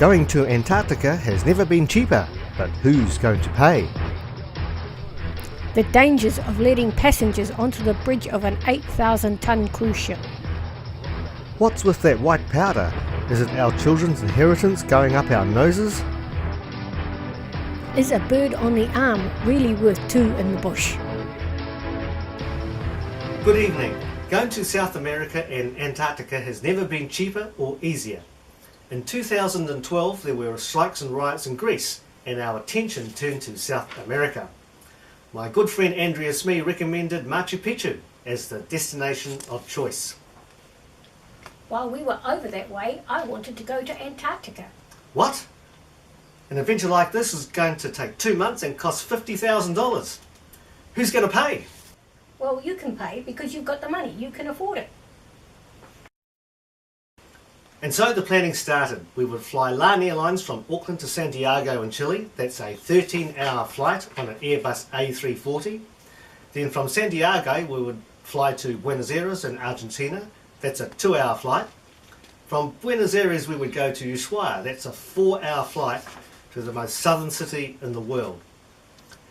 Going to Antarctica has never been cheaper, but who's going to pay? The dangers of letting passengers onto the bridge of an 8,000-ton cruise ship. What's with that white powder? Is it our children's inheritance going up our noses? Is a bird on the arm really worth two in the bush? Good evening. Going to South America and Antarctica has never been cheaper or easier. In 2012 there were strikes and riots in Greece, and our attention turned to South America. My good friend Andrea Smee recommended Machu Picchu as the destination of choice. While we were over that way, I wanted to go to Antarctica. What? An adventure like this is going to take 2 months and cost $50,000. Who's going to pay? Well, you can pay because you've got the money. You can afford it. And so the planning started. We would fly LAN Airlines from Auckland to Santiago in Chile. That's a 13-hour flight on an Airbus A340. Then from Santiago we would fly to Buenos Aires in Argentina. That's a 2-hour flight. From Buenos Aires we would go to Ushuaia. That's a 4-hour flight to the most southern city in the world.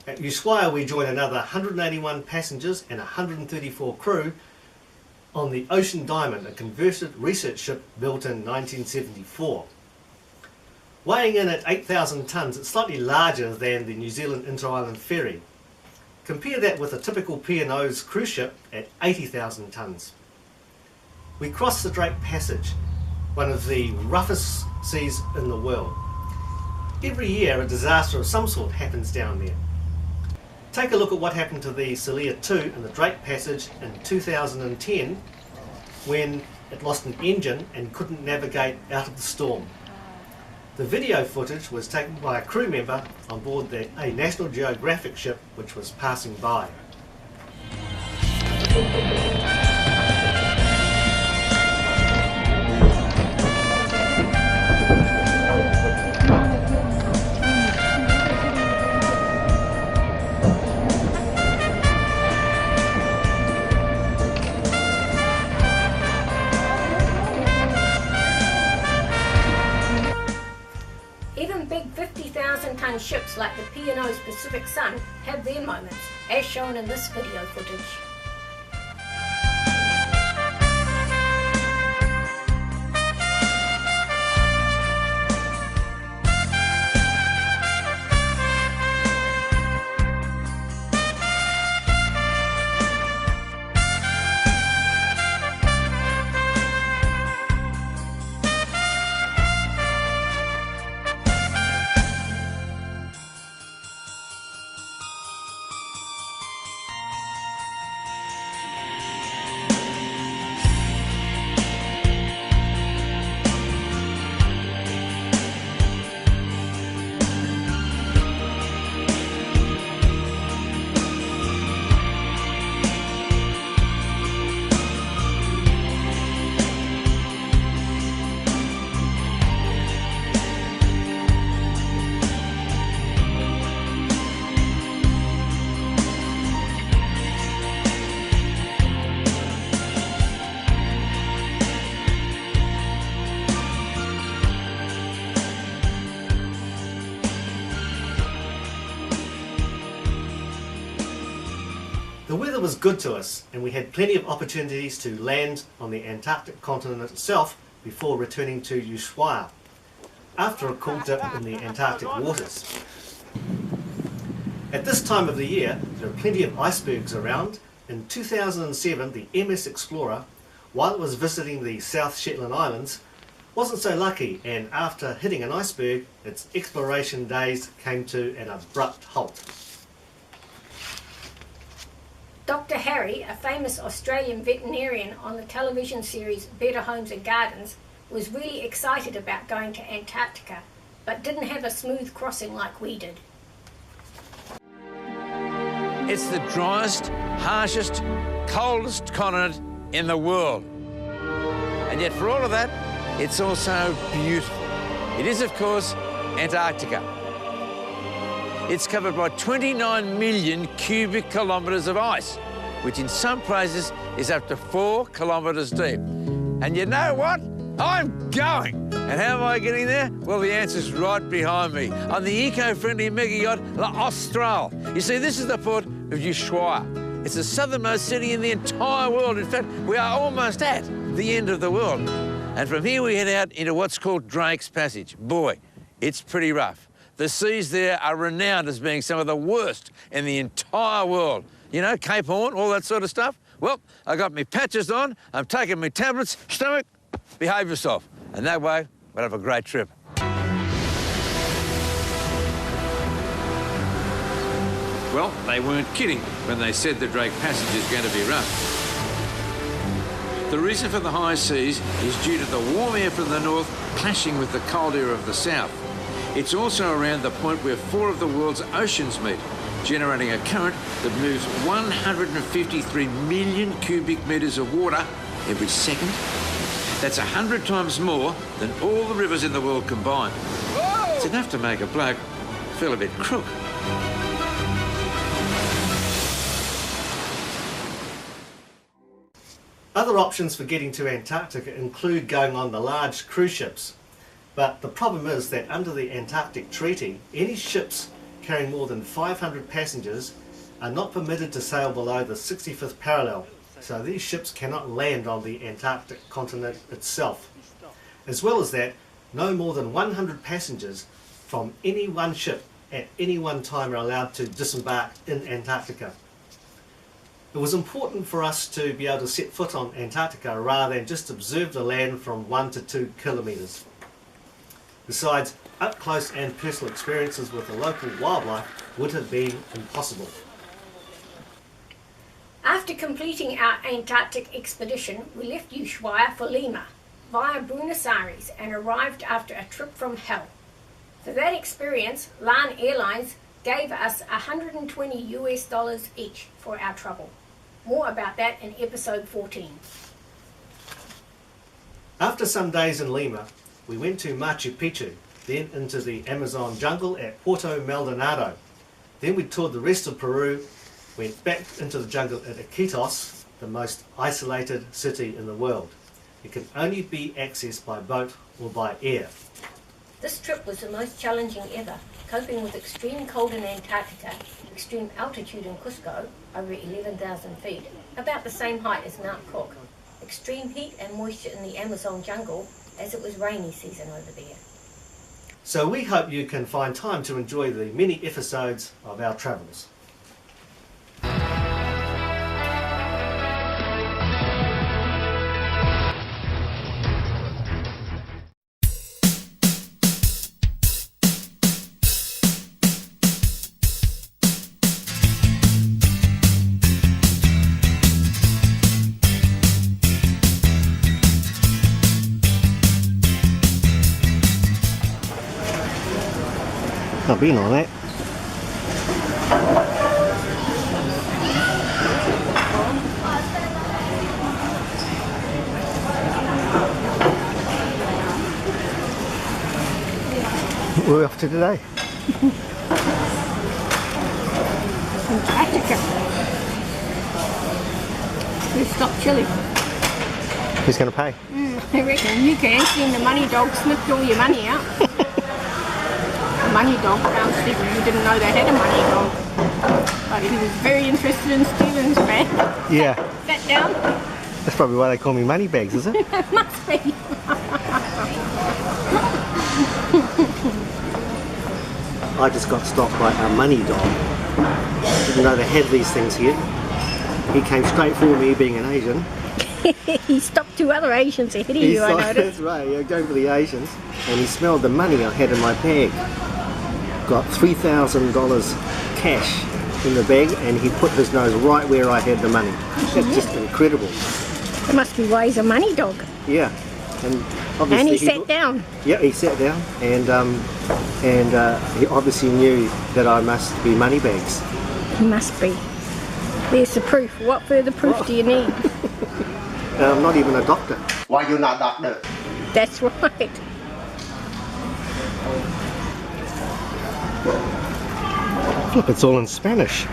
At Ushuaia we join another 181 passengers and 134 crew on the Ocean Diamond, a converted research ship built in 1974. Weighing in at 8,000 tonnes, it's slightly larger than the New Zealand Inter-Island ferry. Compare that with a typical P&O's cruise ship at 80,000 tonnes. We cross the Drake Passage, one of the roughest seas in the world. Every year a disaster of some sort happens down there. Take a look at what happened to the Celia 2 in the Drake Passage in 2010 when it lost an engine and couldn't navigate out of the storm. The video footage was taken by a crew member on board a National Geographic ship which was passing by. Even big 50,000-ton ships like the P&O's Pacific Sun have their moments, as shown in this video footage. The weather was good to us and we had plenty of opportunities to land on the Antarctic continent itself before returning to Ushuaia after a cool dip in the Antarctic waters. At this time of the year there are plenty of icebergs around. In 2007 the MS Explorer, while it was visiting the South Shetland Islands, wasn't so lucky, and after hitting an iceberg its exploration days came to an abrupt halt. Dr. Harry, a famous Australian veterinarian on the television series Better Homes and Gardens, was really excited about going to Antarctica, but didn't have a smooth crossing like we did. It's the driest, harshest, coldest continent in the world. And yet for all of that, it's also beautiful. It is, of course, Antarctica. It's covered by 29 million cubic kilometres of ice, which in some places is up to 4 kilometres deep. And you know what? I'm going. And how am I getting there? Well, the answer's right behind me, on the eco-friendly mega yacht La Austral. You see, this is the port of Ushuaia. It's the southernmost city in the entire world. In fact, we are almost at the end of the world. And from here we head out into what's called Drake's Passage. Boy, it's pretty rough. The seas there are renowned as being some of the worst in the entire world. You know, Cape Horn, all that sort of stuff. Well, I got me patches on, I'm taking my tablets, stomach, behave yourself. And that way, we'll have a great trip. Well, they weren't kidding when they said the Drake Passage is going to be rough. The reason for the high seas is due to the warm air from the north clashing with the cold air of the south. It's also around the point where 4 of the world's oceans meet, generating a current that moves 153 million cubic metres of water every second. That's 100 times more than all the rivers in the world combined. Whoa! It's enough to make a bloke feel a bit crook. Other options for getting to Antarctica include going on the large cruise ships. But the problem is that under the Antarctic Treaty, any ships carrying more than 500 passengers are not permitted to sail below the 65th parallel. So these ships cannot land on the Antarctic continent itself. As well as that, no more than 100 passengers from any one ship at any one time are allowed to disembark in Antarctica. It was important for us to be able to set foot on Antarctica rather than just observe the land from 1 to 2 kilometres. Besides, up close and personal experiences with the local wildlife would have been impossible. After completing our Antarctic expedition, we left Ushuaia for Lima via Buenos Aires and arrived after a trip from hell. For that experience, LAN Airlines gave us $120 each for our trouble. More about that in episode 14. After some days in Lima, we went to Machu Picchu, then into the Amazon jungle at Puerto Maldonado. Then we toured the rest of Peru, went back into the jungle at Iquitos, the most isolated city in the world. It can only be accessed by boat or by air. This trip was the most challenging ever, coping with extreme cold in Antarctica, extreme altitude in Cusco, over 11,000 feet, about the same height as Mount Cook, extreme heat and moisture in the Amazon jungle, as it was rainy season over there. So we hope you can find time to enjoy the many episodes of our travels. I've been on that. We're off to today. Antarctica. We stopped chilly. Who's going to pay? I reckon you can. Seeing the money dog snipped all your money out. Money dog found Stephen. You didn't know they had a money dog, but he was very interested in Stephen's bag. Yeah. Sat down. That's probably why they call me money bags, is it? It must be. I just got stopped by a money dog. Didn't know they had these things here. He came straight for me, being an Asian. He stopped 2 other Asians ahead of you, I noticed. That's right, yeah, going for the Asians. And he smelled the money I had in my bag. Got $3,000 cash in the bag, and he put his nose right where I had the money. That's just incredible. There must be ways a money dog. Yeah, and obviously And he sat down. Yeah, he sat down, and he obviously knew that I must be money bags. He must be. There's the proof. What further proof do you need? I'm not even a doctor. Why you not doctor? That's right. Look, it's all in Spanish.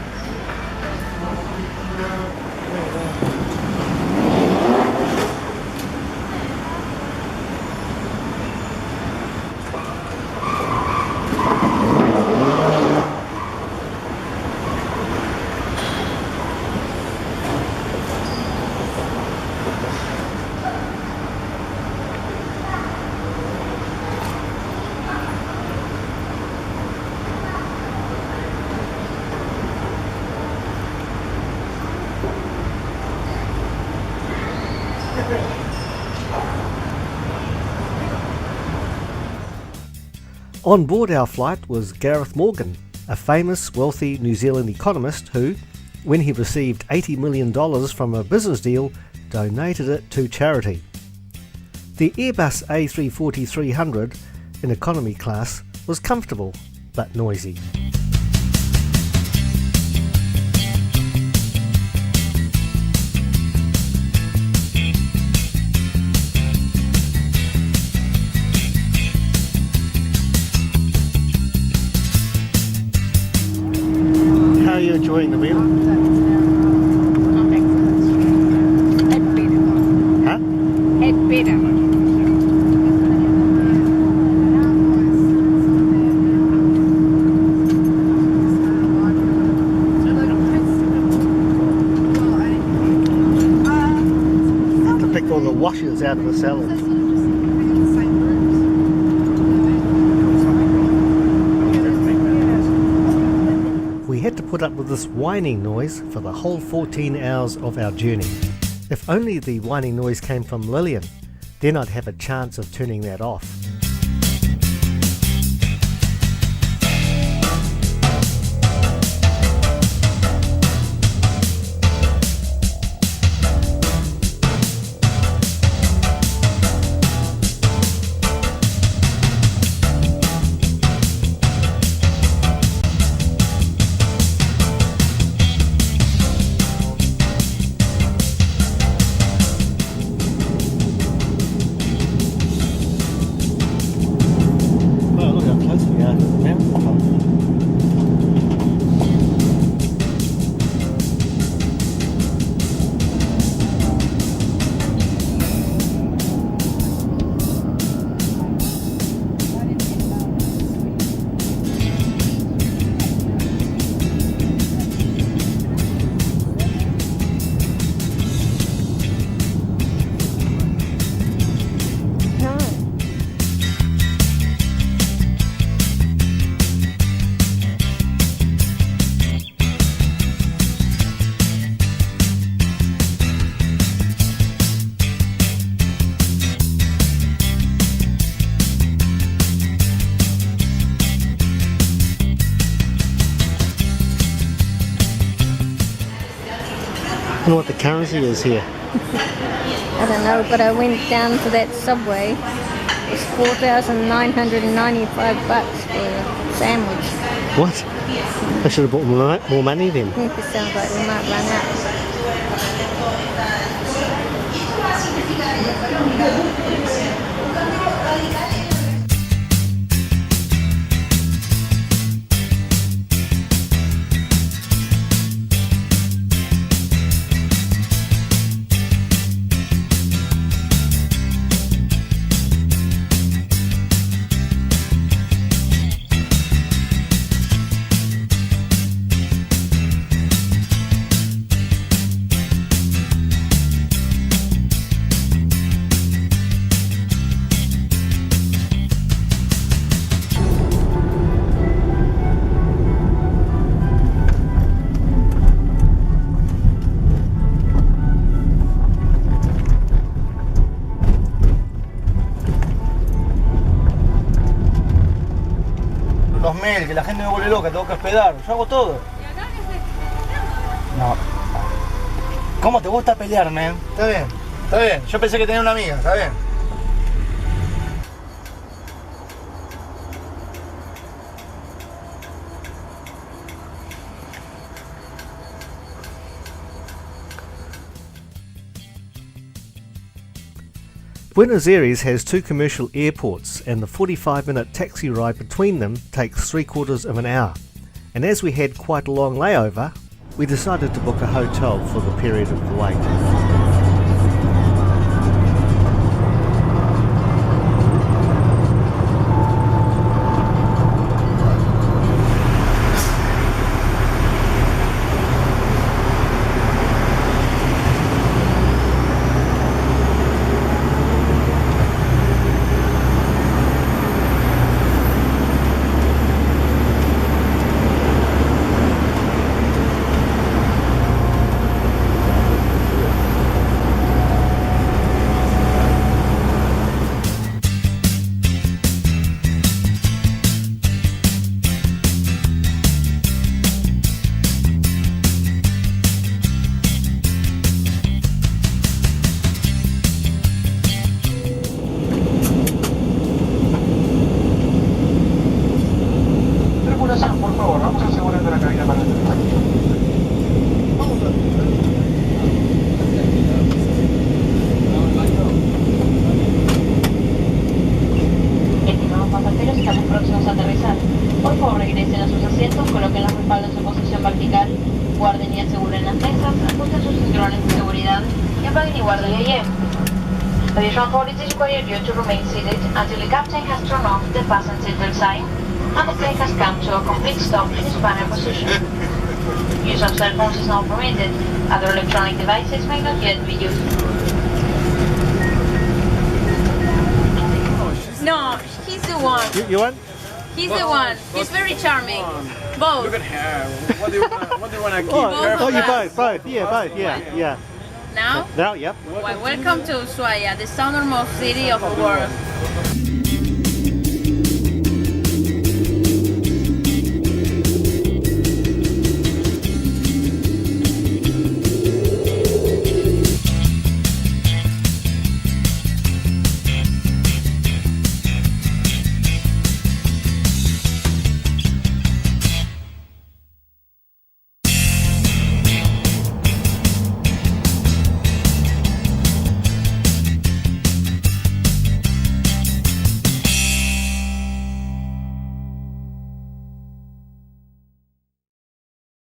On board our flight was Gareth Morgan, a famous, wealthy New Zealand economist who, when he received $80 million from a business deal, donated it to charity. The Airbus A340-300 in economy class was comfortable but noisy. How are you enjoying the meal? Huh? Had better. Pick all the washes out of the salad. We had to put up with this whining noise for the whole 14 hours of our journey. If only the whining noise came from Lillian, then I'd have a chance of turning that off. I wonder what the currency is here. I don't know, but I went down to that subway. It's $4,995 for a sandwich. What? I should have bought more money then. I think it sounds like we might run out. Que la gente me vuelve loca, tengo que hospedar, yo hago todo. No. ¿Cómo te gusta pelear, man? Está bien, yo pensé que tenía una amiga, está bien. Buenos Aires has two commercial airports, and the 45-minute taxi ride between them takes 3/4 of an hour. And as we had quite a long layover, we decided to book a hotel for the period of the wait. seguridad y apague y guarde el Additional authorities require you to remain seated until the captain has turned off the fasten seatbelt sign and the plane has come to a complete stop in its final position. Use of cell phones is not permitted. Other electronic devices may not yet be used. No, he's the one. You want? He's the one. He's very charming. Both. Look at her. What do you want to keep? Oh, you both. Yeah. Now, Now, yep. well, welcome to Ushuaia, the southernmost city of the world.